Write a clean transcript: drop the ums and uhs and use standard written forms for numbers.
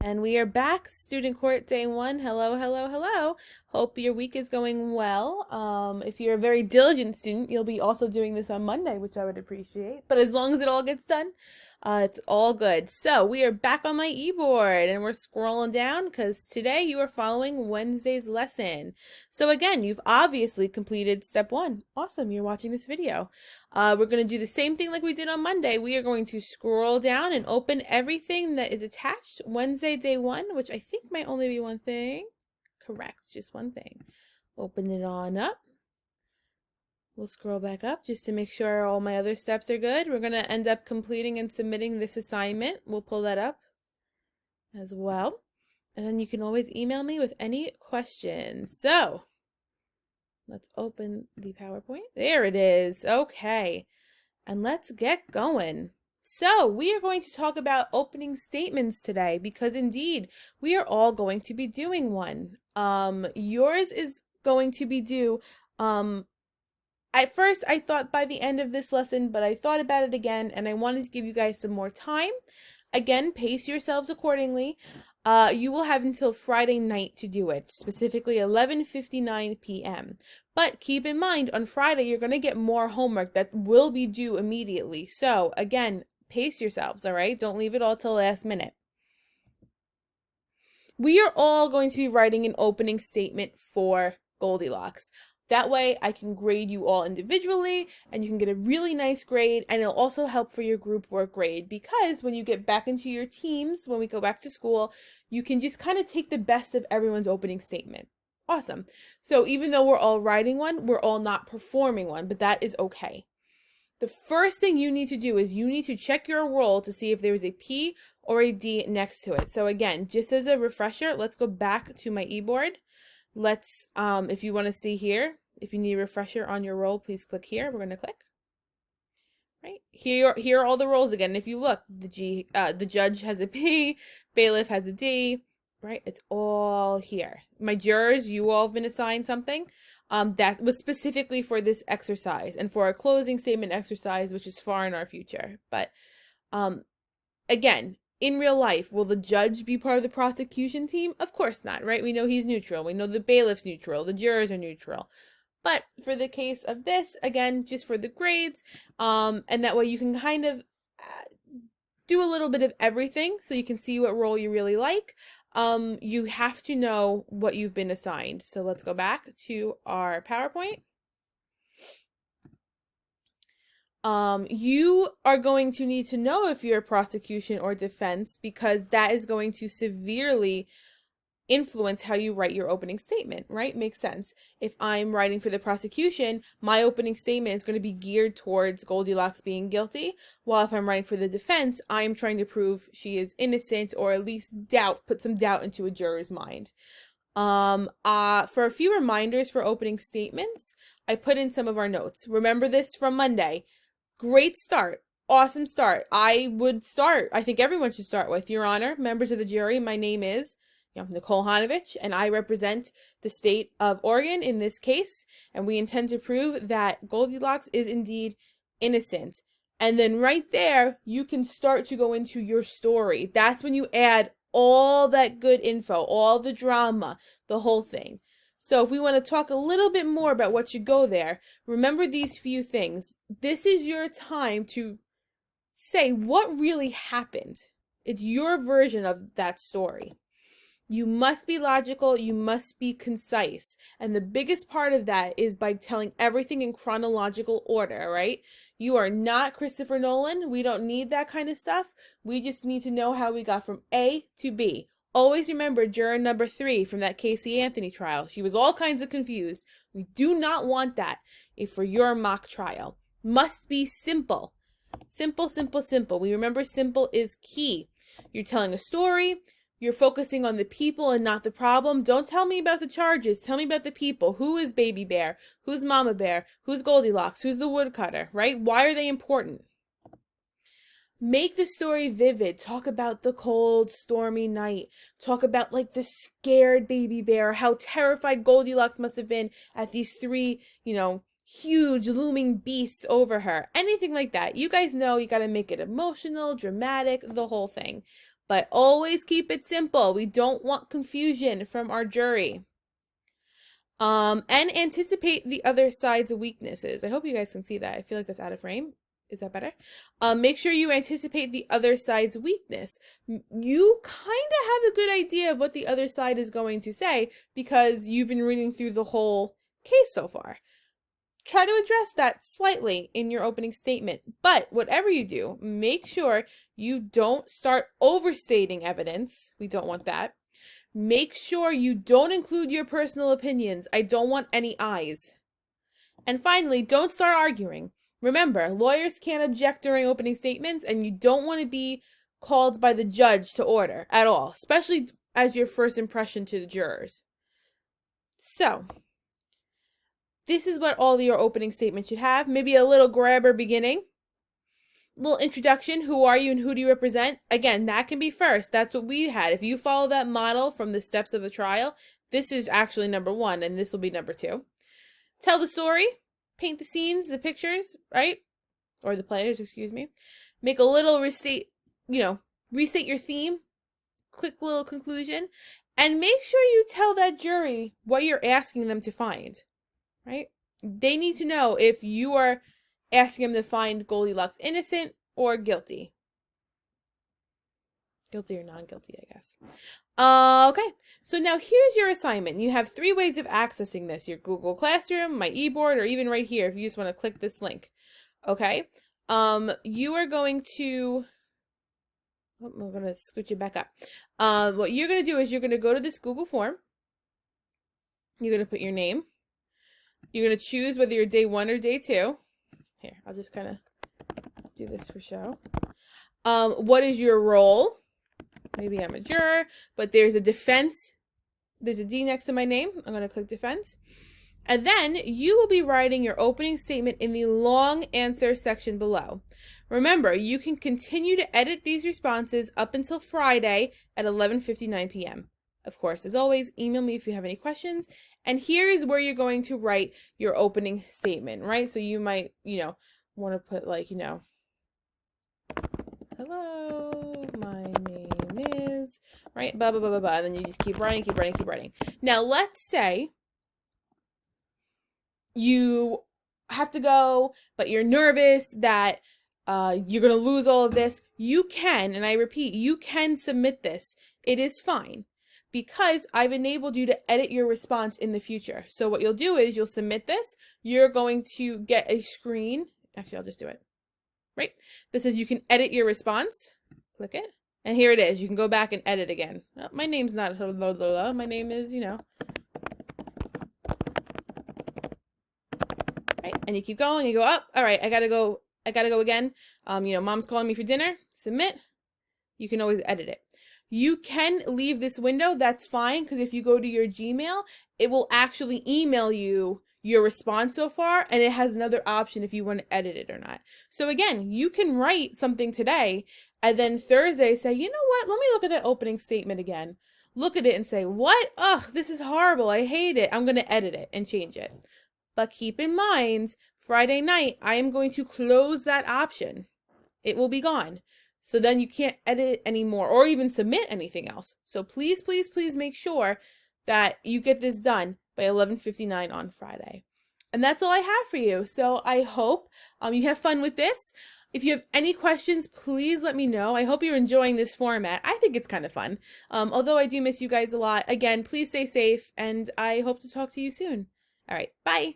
And we are back, Student Court Day 1. Hello, hello, hello. Hope your week is going well. If you're a very diligent student, you'll be also doing this on Monday, which I would appreciate. But as long as it all gets done, it's all good. So we are back on my e-board and we're scrolling down because today you are following Wednesday's lesson. So again, you've obviously completed step 1. Awesome, you're watching this video. We're going to do the same thing like we did on Monday. We are going to scroll down and open everything that is attached Wednesday day 1, which I think might only be one thing. Correct, just one thing. Open it on up. We'll scroll back up just to make sure all my other steps are good. We're going to end up completing and submitting this assignment. We'll pull that up as well. And then you can always email me with any questions. So let's open the PowerPoint. There it is. Okay. And let's get going. So we are going to talk about opening statements today because indeed we are all going to be doing one. Yours is going to be due. At first I thought by the end of this lesson, but I thought about it again and I wanted to give you guys some more time. Again, pace yourselves accordingly. You will have until Friday night to do it, specifically 11:59 p.m. But keep in mind, on Friday, you're going to get more homework that will be due immediately. So again, pace yourselves, all right? Don't leave it all till last minute. We are all going to be writing an opening statement for Goldilocks. That way I can grade you all individually and you can get a really nice grade, and it'll also help for your group work grade because when you get back into your teams, when we go back to school, you can just kind of take the best of everyone's opening statement. Awesome. So even though we're all writing one, we're all not performing one, but that is okay. The first thing you need to do is you need to check your roll to see if there is a P or a D next to it. So again, just as a refresher, let's go back to my e-board. Let's, if you want to see here, if you need a refresher on your roll, please click here. We're going to click. Right here are all the rolls again. If you look, the judge has a P, bailiff has a D, right? It's all here. My jurors, you all have been assigned something. That was specifically for this exercise and for a closing statement exercise, which is far in our future. But again, in real life, will the judge be part of the prosecution team? Of course not, right? We know he's neutral. We know the bailiff's neutral. The jurors are neutral. But for the case of this, again, just for the grades, and that way you can kind of do a little bit of everything so you can see what role you really like. You have to know what you've been assigned. So let's go back to our PowerPoint. You are going to need to know if you're prosecution or defense because that is going to severely influence how you write your opening statement, right? Makes sense. If I'm writing for the prosecution, my opening statement is going to be geared towards Goldilocks being guilty, while if I'm writing for the defense, I'm trying to prove she is innocent or at least put some doubt into a juror's mind. For a few reminders for opening statements, I put in some of our notes. Remember this from Monday. Great start. Awesome start. I think everyone should start with, Your Honor, members of the jury, my name is Nicole Hanovich, and I represent the state of Oregon in this case, and we intend to prove that Goldilocks is indeed innocent. And then right there, you can start to go into your story. That's when you add all that good info, all the drama, the whole thing. So if we want to talk a little bit more about what should go there, remember these few things. This is your time to say what really happened. It's your version of that story. You must be logical, you must be concise. And the biggest part of that is by telling everything in chronological order, right? You are not Christopher Nolan. We don't need that kind of stuff. We just need to know how we got from A to B. Always remember juror number 3 from that Casey Anthony trial. She was all kinds of confused. We do not want that for your mock trial. Must be simple. Simple, simple, simple. We remember simple is key. You're telling a story. You're focusing on the people and not the problem. Don't tell me about the charges. Tell me about the people. Who is Baby Bear? Who's Mama Bear? Who's Goldilocks? Who's the woodcutter, right? Why are they important? Make the story vivid. Talk about the cold, stormy night. Talk about like the scared Baby Bear, how terrified Goldilocks must have been at these 3, huge looming beasts over her. Anything like that. You guys know you got to make it emotional, dramatic, the whole thing. But always keep it simple. We don't want confusion from our jury. And anticipate the other side's weaknesses. I hope you guys can see that. I feel like that's out of frame. Is that better? Make sure you anticipate the other side's weakness. You kind of have a good idea of what the other side is going to say because you've been reading through the whole case so far. Try to address that slightly in your opening statement. But whatever you do, make sure you don't start overstating evidence. We don't want that. Make sure you don't include your personal opinions. I don't want any eyes. And finally, don't start arguing. Remember, lawyers can't object during opening statements, and you don't want to be called by the judge to order at all, especially as your first impression to the jurors. So, this is what all your opening statements should have. Maybe a little grabber beginning. Little introduction. Who are you and who do you represent? Again, that can be first. That's what we had. If you follow that model from the steps of the trial, this is actually number 1, and this will be number 2. Tell the story. Paint the scenes, the pictures, right? Or the players, excuse me. Make a little restate your theme. Quick little conclusion. And make sure you tell that jury what you're asking them to find. Right? They need to know if you are asking them to find Goldilocks innocent or guilty. Guilty or non-guilty, I guess. Okay, so now here's your assignment. You have 3 ways of accessing this. Your Google Classroom, my e-board, or even right here if you just want to click this link. Okay, you are going to... Oh, I'm going to scoot you back up. What you're going to do is you're going to go to this Google form. You're going to put your name. You're going to choose whether you're day 1 or day 2. Here, I'll just kind of do this for show. What is your role? Maybe I'm a juror, but there's a defense. There's a D next to my name. I'm going to click defense. And then you will be writing your opening statement in the long answer section below. Remember, you can continue to edit these responses up until Friday at 11:59 p.m. Of course, as always, email me if you have any questions. And here is where you're going to write your opening statement, right? So you might, want to put like, hello, my name is, right? Blah, blah, blah, blah, blah. And then you just keep writing, keep writing, keep writing. Now, let's say you have to go, but you're nervous that you're going to lose all of this. You can, and I repeat, you can submit this. It is fine because I've enabled you to edit your response in the future. So what you'll do is you'll submit this. You're going to get a screen. Actually, I'll just do it. Right? This is you can edit your response. Click it. And here it is. You can go back and edit again. Oh, my name's not blah, blah, blah. My name is, Right? And you keep going. You go up. All right, I gotta go again. Mom's calling me for dinner. Submit. You can always edit it. You can leave this window. That's fine, because if you go to your Gmail, it will actually email you your response so far, and it has another option if you want to edit it or not. So again, you can write something today, and then Thursday say, you know what, let me look at that opening statement again. Look at it and say, what? Ugh, this is horrible. I hate it. I'm going to edit it and change it. But keep in mind, Friday night, I am going to close that option. It will be gone. So then you can't edit anymore or even submit anything else. So please, please, please make sure that you get this done by 11:59 on Friday. And that's all I have for you. So I hope you have fun with this. If you have any questions, please let me know. I hope you're enjoying this format. I think it's kind of fun. Although I do miss you guys a lot. Again, please stay safe, and I hope to talk to you soon. All right, bye.